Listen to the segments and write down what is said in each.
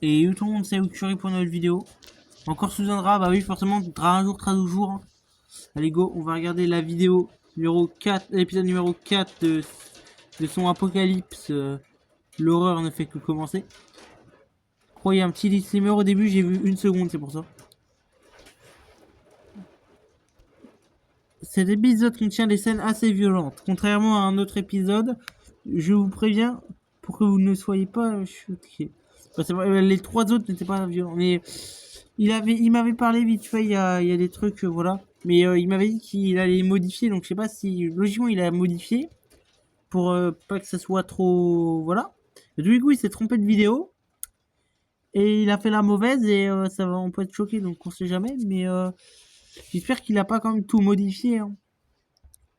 Et tout le monde sait où je suis pour une nouvelle vidéo. Encore sous un drap, bah oui, forcément, drap un jour, 13 jours. Hein. Allez, go, on va regarder la vidéo numéro 4, l'épisode numéro 4 de son apocalypse. L'horreur ne fait que commencer. Je crois qu'il y a un petit disclaimer au début, j'ai vu une seconde, c'est pour ça. Cet épisode contient des scènes assez violentes. Contrairement à un autre épisode, je vous préviens pour que vous ne soyez pas choqués. Enfin, les trois autres n'étaient pas violents, mais il m'avait parlé vite fait. Il y a des trucs, voilà. Mais il m'avait dit qu'il allait modifier, donc je sais pas si logiquement il a modifié pour pas que ça soit trop, voilà. Et du coup, il s'est trompé de vidéo et il a fait la mauvaise et ça va, on peut être choqué, donc on sait jamais. Mais j'espère qu'il a pas quand même tout modifié. Hein.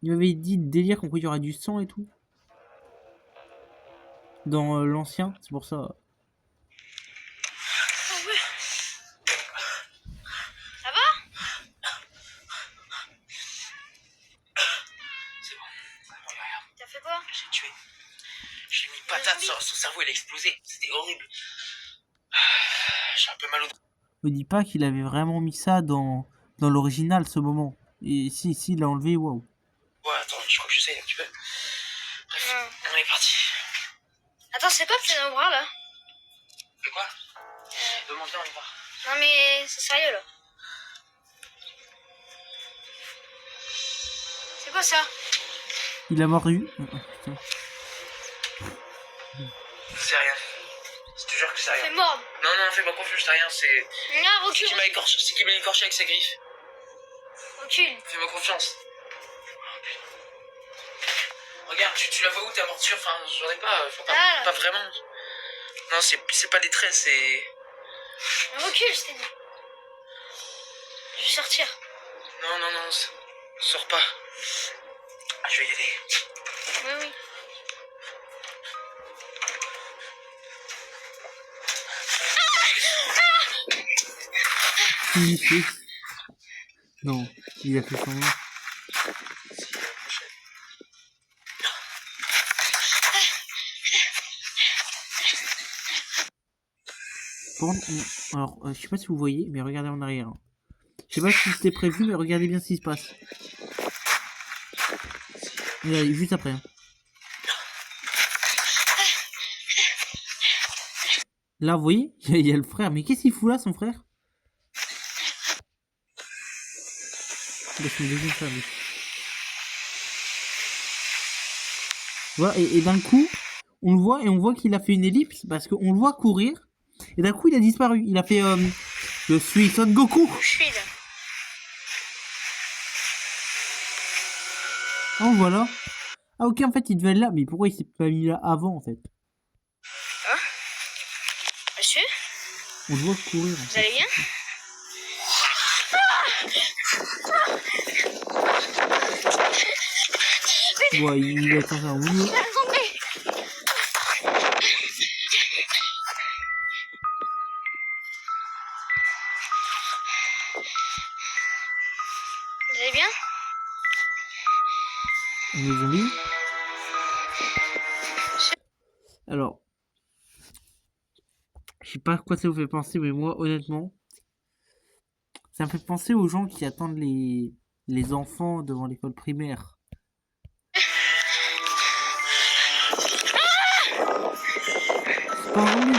Il m'avait dit délire qu'on il y aura du sang et tout. Dans l'ancien, c'est pour ça. Ça va? C'est bon. Regarde. T'as fait quoi? J'ai tué. Je l'ai mis patate, son cerveau il a explosé. C'était horrible. J'ai un peu mal au dos. Me dis pas qu'il avait vraiment mis ça dans l'original ce moment. Et si il l'a enlevé, waouh. Ouais, attends, je crois que j'essaye un petit peu. Bref, on est parti. Attends, c'est quoi que t'es dans le bras là? De quoi? Demande, viens, on y va. Non mais c'est sérieux là. C'est quoi ça? Il a mordu. Putain. C'est rien. Je te jure que c'est Fais rien. mordre. Non, fais-moi confiance, c'est rien, c'est. Non, C'est recule. qui m'a écorché avec sa griffe. Recule. Fais-moi confiance. Regarde, tu la vois où ta morsure? Enfin, j'en ai pas. Ah. Pas vraiment. Non, c'est pas des traits, c'est. Recule, je t'ai dit. Je vais sortir. Non, sors pas. Je vais y aller. Oui. Il fait. Non, il a fait son nom. Bon, alors, je sais pas si vous voyez, mais regardez en arrière. Hein. Je sais pas si c'était prévu, mais regardez bien ce qui se passe. Regardez, juste après. Hein. Là, vous voyez, il y a le frère. Mais qu'est-ce qu'il fout là, son frère? Voilà, et d'un coup, on le voit et on voit qu'il a fait une ellipse parce qu'on le voit courir. Et d'un coup, il a disparu. Il a fait je suis Son Goku. Je suis là. Oh, voilà. Ah, ok, en fait, il devait être là. Mais pourquoi il s'est pas mis là avant, en fait? Hein? Monsieur? On le voit courir. En Vous fait. allez bien? Ouais, il va être en train de rouler. Vous allez bien? On est zombies. Alors, je sais pas à quoi ça vous fait penser, mais moi, honnêtement, ça me fait penser aux gens qui attendent les enfants devant l'école primaire. C'est pas un zombie,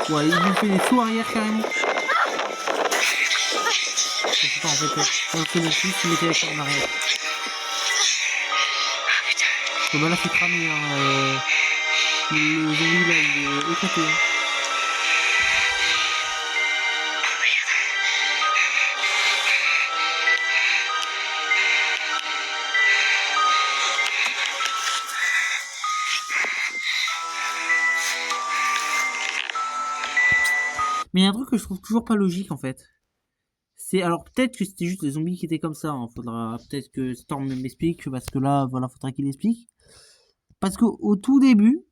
c'est ouais, il nous fait des sauts arrière carrément. Je sais pas, en fait, on le plus, il mettait la carte en arrière. Bon, bah là, c'est cramé, hein. Le zombie, là, il est éclaté. Hein. Mais il y a un truc que je trouve toujours pas logique, en fait. Alors peut-être que c'était juste les zombies qui étaient comme ça. Hein. Faudra peut-être que Storm m'explique parce que là, voilà, faudra qu'il explique. Parce qu'au tout début,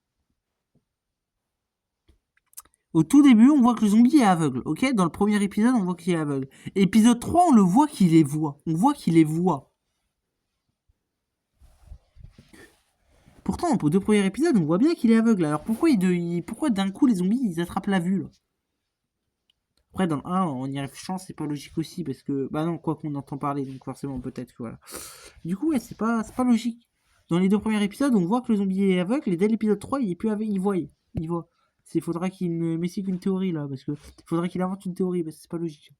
on voit que le zombie est aveugle. Ok, dans le premier épisode, on voit qu'il est aveugle. Épisode 3, on le voit qu'il les voit. On voit qu'il les voit. pourtant, aux 2 premiers épisodes, on voit bien qu'il est aveugle. Alors pourquoi d'un coup les zombies ils attrapent la vue là? Après, dans le 1, en y réfléchissant, c'est pas logique aussi, parce que, bah non, quoi qu'on entend parler, donc forcément, peut-être que voilà. Du coup, ouais, c'est pas logique. Dans les 2 premiers épisodes, on voit que le zombie est aveugle, et dès l'épisode 3, il est plus aveugle, il voit. Il faudra qu'il me m'explique une théorie, là, parce que, il faudra qu'il invente une théorie, parce que c'est pas logique.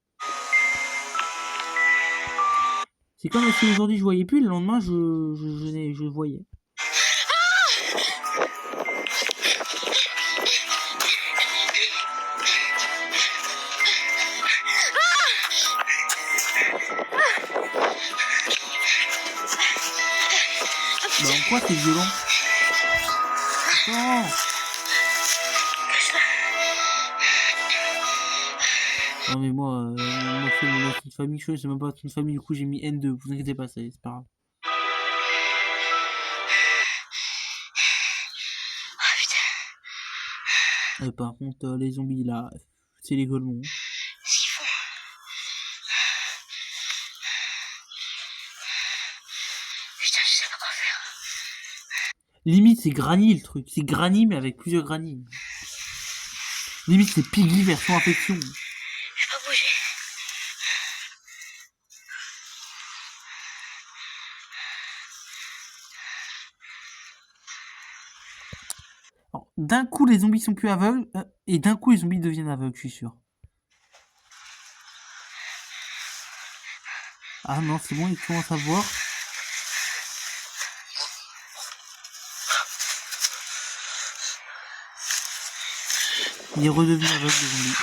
C'est comme si aujourd'hui je voyais plus, le lendemain, je voyais. Bah en quoi c'est violent? Non. Non mais moi c'est mon nom de famille, je sais même pas de famille, du coup j'ai mis N2, vous inquiétez pas, c'est pas grave. Oh putain. Par contre les zombies là, c'est les golemons. S'ils font. Putain, je sais pas quoi faire. Limite c'est Granny le truc, c'est Granny mais avec plusieurs Granny. Limite c'est Piggy version infection. Je peux pas bouger. Alors, d'un coup les zombies sont plus aveugles, et d'un coup les zombies deviennent aveugles, je suis sûr. Ah non, c'est bon, ils commencent à voir. Il est redevenu aveugle, le zombie.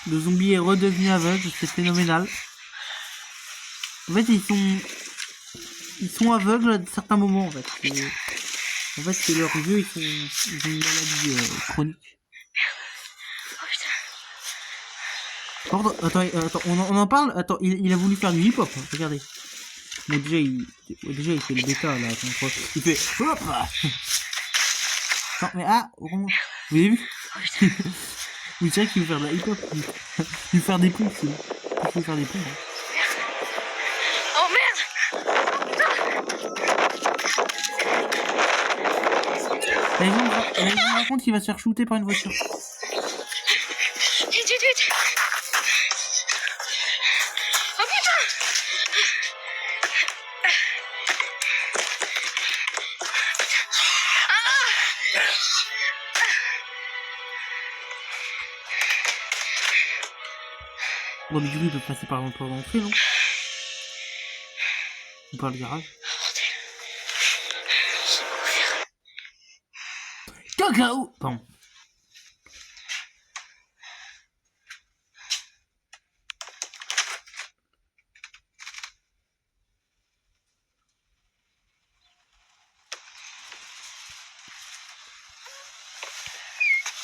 Le zombie est redevenu aveugle, c'est phénoménal. En fait, ils sont aveugles à certains moments, en fait. En fait, c'est leurs yeux, ils ont une maladie chronique. Oh putain. Pardon, attends, on en parle. Attends, il a voulu faire du hip-hop, hein, regardez. Mais déjà, il fait le bêta, là. Il fait hop. Non, mais remonte. Vous avez vu? Vous savez qu'il veut faire de la hip-hop. Il veut faire des pompes, il veut faire des pompes. Oh merde. Là, il me rend compte qu'il va se faire shooter par une voiture. Vite, vite, vite. Oh putain. Bon, mais du coup, il peut passer par l'entrée, non? Ou par le garage. Cacao! Pardon.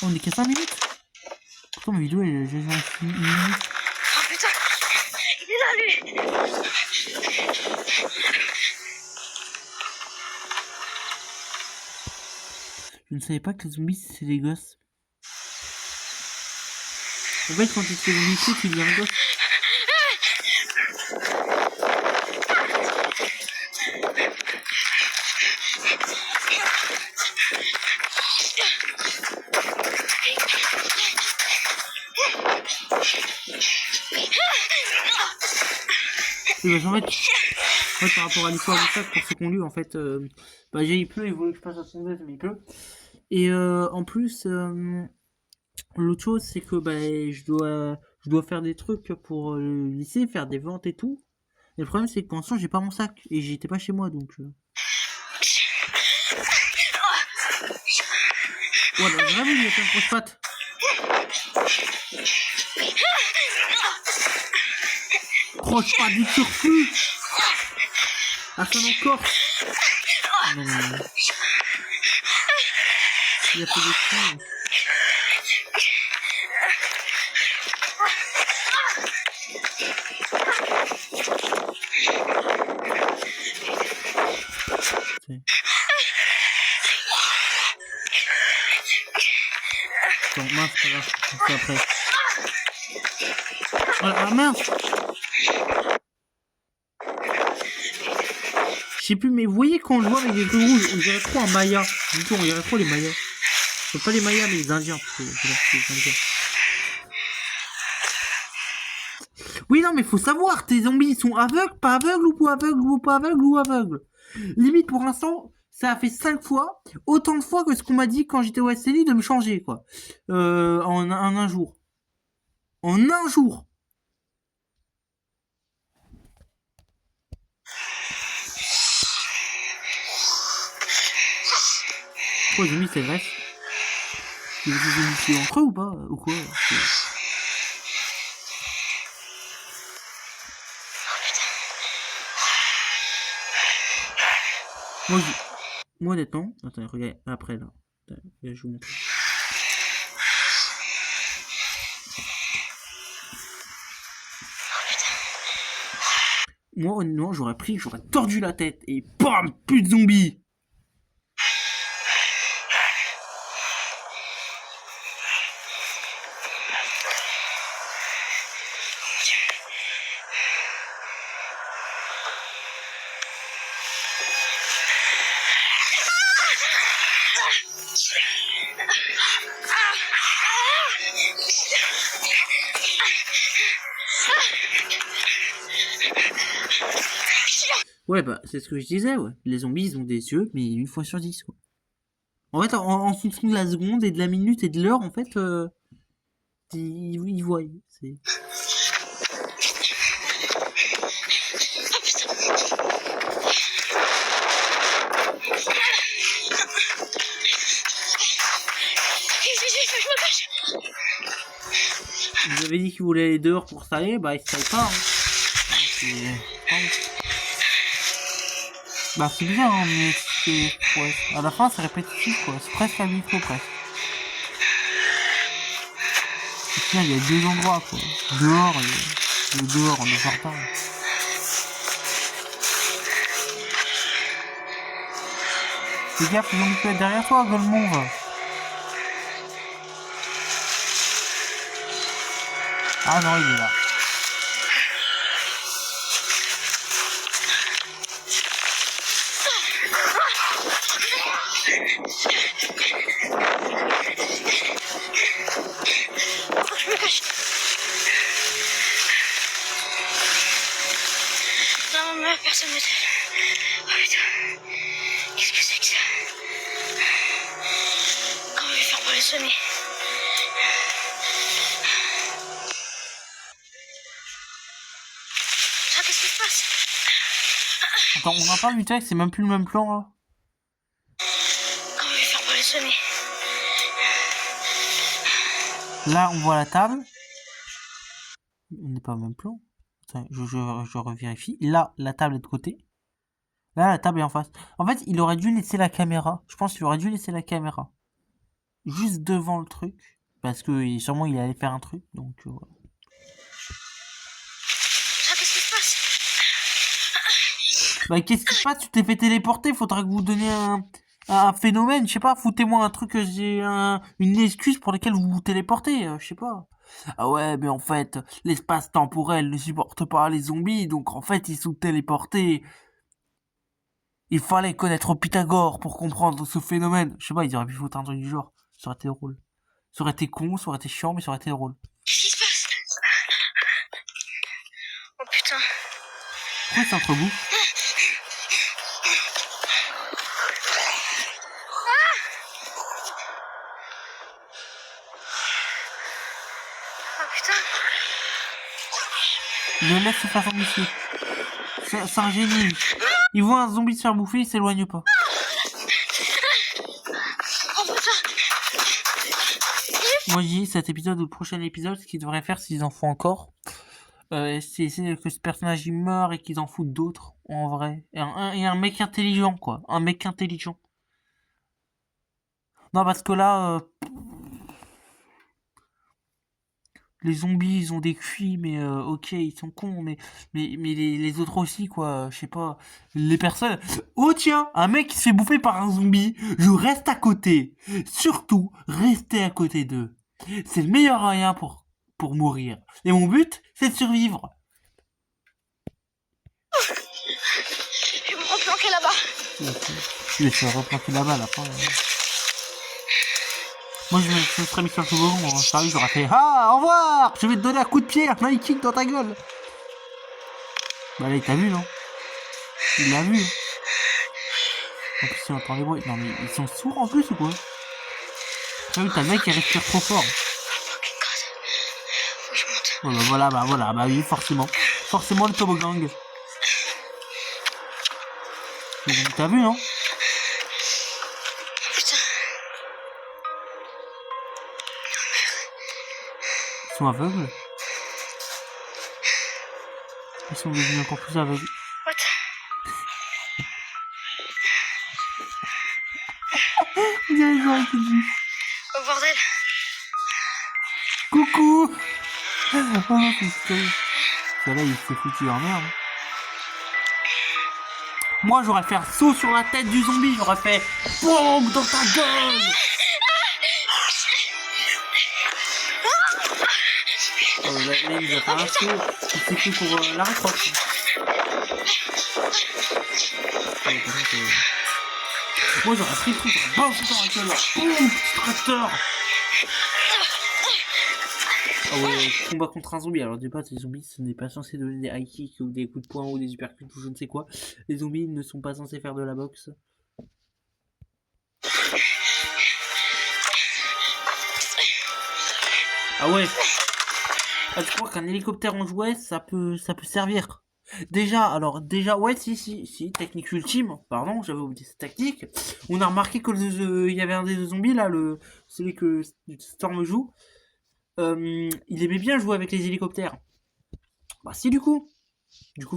On est qu'à 5 minutes? Pourtant, ma vidéo, elle j'ai 1 minute. Oh putain. Il est là, lui. Je ne savais pas que les zombies, c'est des gosses. En fait, quand tu te fais zombifier, tu deviens un gosse. Et bah, en fait, par rapport à l'histoire du sac, pour ceux qu'on lu, en fait, bah, il pleut, il voulait que je passe à son mais il pleut. Et en plus, l'autre chose, c'est que bah, je dois faire des trucs pour le lycée, faire des ventes et tout. Et le problème, c'est que pour l'instant, j'ai pas mon sac et j'étais pas chez moi, donc. Voilà, vraiment, il a fait un croche-patte. Croche-patte du surplus. Ah, ça encore. Non, non. Il a fait des coups. Bon, mince, pas grave, c'est après. Ah mince! sais plus, mais vous voyez quand je vois avec des trucs rouges, on dirait trop un Maya. Du coup, on dirait trop les Mayas. Pas les Mayas, mais les Indiens. Les Indiens. Oui, non, mais faut savoir, tes zombies, ils sont aveugles, pas aveugles, ou pas aveugles, ou pas aveugles, ou aveugles. Limite, pour l'instant, ça a fait 5 fois, autant de fois que ce qu'on m'a dit quand j'étais au SLI de me changer, quoi. En un jour. En un jour. Pourquoi les zombies s'agressent? Ils se tuent entre eux ou pas? Ou quoi? Moi, honnêtement, attends, regarde, après là. Là, je vous montre. Moi, honnêtement, j'aurais tordu la tête et bam, plus de zombies. Ouais, bah, c'est ce que je disais, ouais. Les zombies, ils ont des yeux, mais une fois sur 10, quoi. En fait, en fonction de la seconde et de la minute et de l'heure, en fait, ils voient. C'est... Vous avez dit qu'il voulait aller dehors pour s'aller, bah, il se taille pas, hein. Bah, c'est bien, hein, mais c'est... Ouais. À la fin, c'est répétitif, quoi. C'est presque un micro, presque. Et tiens, il y a 2 endroits, quoi. Dehors et le dehors, le jardin. Fais gaffe, les zombies peuvent être derrière toi, Golemon, va. Ah non, il est là. Je me cache. Non, mais personne ne m'aide. Oh putain. Qu'est-ce que c'est que ça? Comment je vais faire pour les soigner? Ça, qu'est-ce qui se passe? Attends, on n'a pas vu texte, c'est même plus le même plan, là. Comment je vais faire pour les soigner? Là, on voit la table. On n'est pas au même plan. Attends, je revérifie. Là, la table est de côté. Là, la table est en face. En fait, il aurait dû laisser la caméra. Je pense qu'il aurait dû laisser la caméra juste devant le truc. Parce que sûrement, il allait faire un truc. Donc, voilà. Ça, qu'est-ce qui se passe? Bah, qu'est-ce qui se passe? Tu t'es fait téléporter. Faudra que vous donniez un phénomène. Je sais pas, foutez-moi un truc, une excuse pour laquelle vous vous téléportez. Je sais pas. Ah ouais, mais en fait, l'espace temporel ne supporte pas les zombies. Donc, en fait, ils sont téléportés. Il fallait connaître Pythagore pour comprendre ce phénomène. Je sais pas, ils auraient pu foutre un truc du genre. Ça aurait été drôle. Ça aurait été con, ça aurait été chiant, mais ça aurait été drôle. Qu'est-ce qui se passe? Oh putain. Pourquoi c'est entre vous? Oh putain. Il le laisse se faire zombifier. C'est un génie. Il voit un zombie se faire bouffer, il s'éloigne pas. Oh putain. Moi, je dis, cet épisode ou le prochain épisode, ce qu'ils devraient faire s'ils en font encore, c'est essayer que ce personnage il meure et qu'ils en foutent d'autres, en vrai. Et un mec intelligent, quoi. Un mec intelligent. Non, parce que là, les zombies, ils ont des QI, mais ok, ils sont cons, mais les autres aussi, quoi. Je sais pas. Les personnes. Oh tiens, un mec qui se fait bouffer par un zombie. Je reste à côté. Surtout, restez à côté d'eux. C'est le meilleur moyen pour mourir. Et mon but, c'est de survivre. Je me replante. replanquer là-bas. Je vais se replanter là-bas, là. Moi, je me serais mis sur le toboggan, moi. Sérieux, j'aurais fait ah, au revoir. Je vais te donner un coup de pied, un high kick dans ta gueule. Bah là, il t'a vu, non? Il l'a vu. En plus, il entend les bruits. Non, mais ils sont sourds en plus ou quoi? Ah oui, t'as le mec qui respire trop fort. Fucking god. Faut que je monte. Ouais, bah voilà, bah oui, forcément. Forcément le toboggan. T'as vu, non? Oh putain. Ils sont aveugles. Ils sont devenus encore plus aveugles. What? Il y a les oreilles qui disent Oh bordel. coucou. Oh non, c'est terrible. Là, il s'est foutu en merde. Moi, j'aurais fait un saut sur la tête du zombie. J'aurais fait BOUM dans ta gueule. Là, il a fait un saut. Il s'est fait pour la rétroche. Moi, j'aurais pris le truc. BOUM dans la gueule. BOUM, petit tracteur. Ah ouais, combat contre un zombie. Alors, du base, les zombies, ce n'est pas censé donner des high kicks ou des coups de poing ou des uppercuts ou je ne sais quoi. Les zombies ne sont pas censés faire de la boxe. Ah ouais. Ah, tu crois qu'un hélicoptère en jouet, ça peut servir. Déjà, ouais, si, technique ultime. Pardon, j'avais oublié cette tactique. On a remarqué que il y avait un des deux zombies, là, celui que Storm joue. Il aimait bien jouer avec les hélicoptères. Bah si, du coup,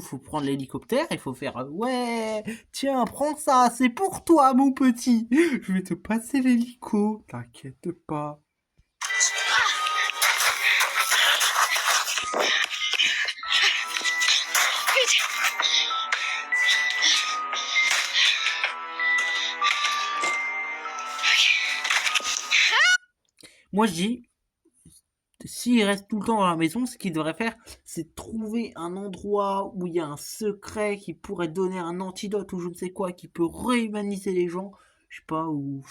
faut prendre l'hélicoptère et faut faire ouais, tiens, prends ça, c'est pour toi, mon petit. Je vais te passer l'hélico, t'inquiète pas. Moi, je dis, s'il reste tout le temps dans la maison, ce qu'il devrait faire, c'est trouver un endroit où il y a un secret qui pourrait donner un antidote ou je ne sais quoi, qui peut réhumaniser les gens. Je sais pas. Où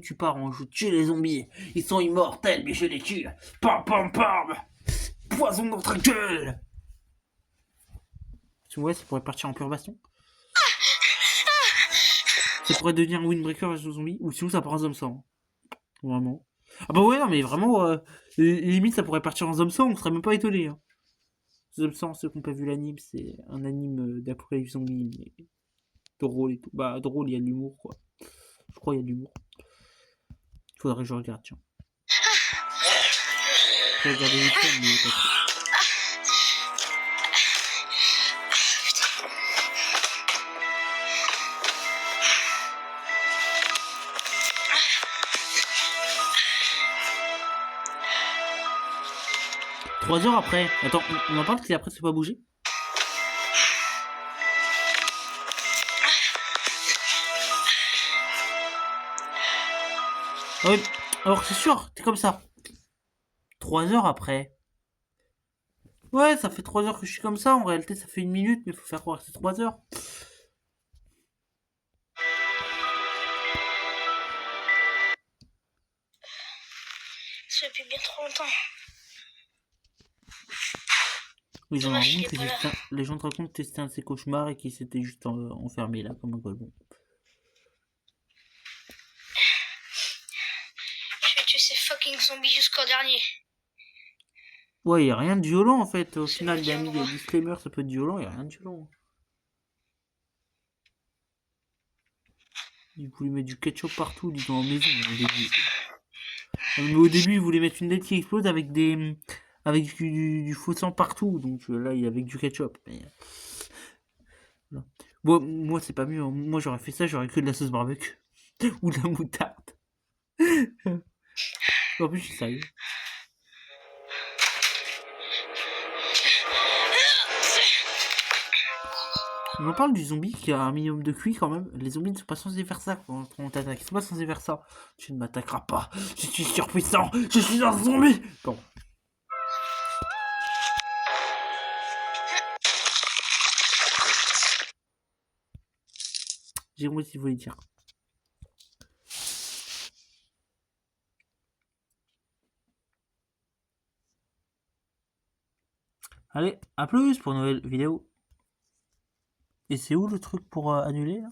tu pars en je tue les zombies. Ils sont immortels, mais je les tue. Pam, pam, pam. Poison dans ta gueule. Tu vois, ça pourrait partir en pure baston. Ça pourrait devenir un windbreaker versus les zombies. Ou sinon, ça part en zombie sang. Vraiment. Ah bah ouais, non, mais vraiment, limite, ça pourrait partir en zombie sang, on serait même pas étonné. Hein. Zombie sang, ceux qui n'ont pas vu l'anime, c'est un anime d'apocalypse zombie, mais drôle et tout. Bah, drôle, il y a de l'humour, quoi. Je crois qu'il y a de l'humour. Faudrait que je regarde, tiens. Je vais regarder les films, mais pas trop. 3 heures après. Attends, on en parle qu'il a presque pas bougé. Ah oui, alors c'est sûr, t'es comme ça. 3 heures après. Ouais, ça fait 3 heures que je suis comme ça. En réalité, ça fait 1 minute, mais faut faire croire que c'est 3 heures. Ça fait bien trop longtemps. Les gens te racontent que c'était un de ses cauchemars et qu'il s'était juste enfermé là comme un colon. Je vais tuer ces fucking zombies jusqu'au dernier. Ouais, y a rien de violent en fait. Au final, il a bien mis des disclaimers, ça peut être violent, y a rien de violent. Il voulait mettre du ketchup partout, disons en maison au début. Mais au début, il voulait mettre une lettre qui explose avec du faux sang partout. Donc là, il y avait du ketchup. Mais... Bon, moi, c'est pas mieux. Hein. Moi, j'aurais fait ça, j'aurais que de la sauce barbecue. Ou de la moutarde. En plus, je suis sérieux. On en parle du zombie qui a un minimum de QI quand même. Les zombies ne sont pas censés faire ça quand on t'attaque. Ils sont pas censés faire ça. Tu ne m'attaqueras pas. Je suis surpuissant. Je suis un zombie. Bon. J'ai compris ce qu'il voulait dire. Allez, à plus pour une nouvelle vidéo. Et c'est où le truc pour annuler là?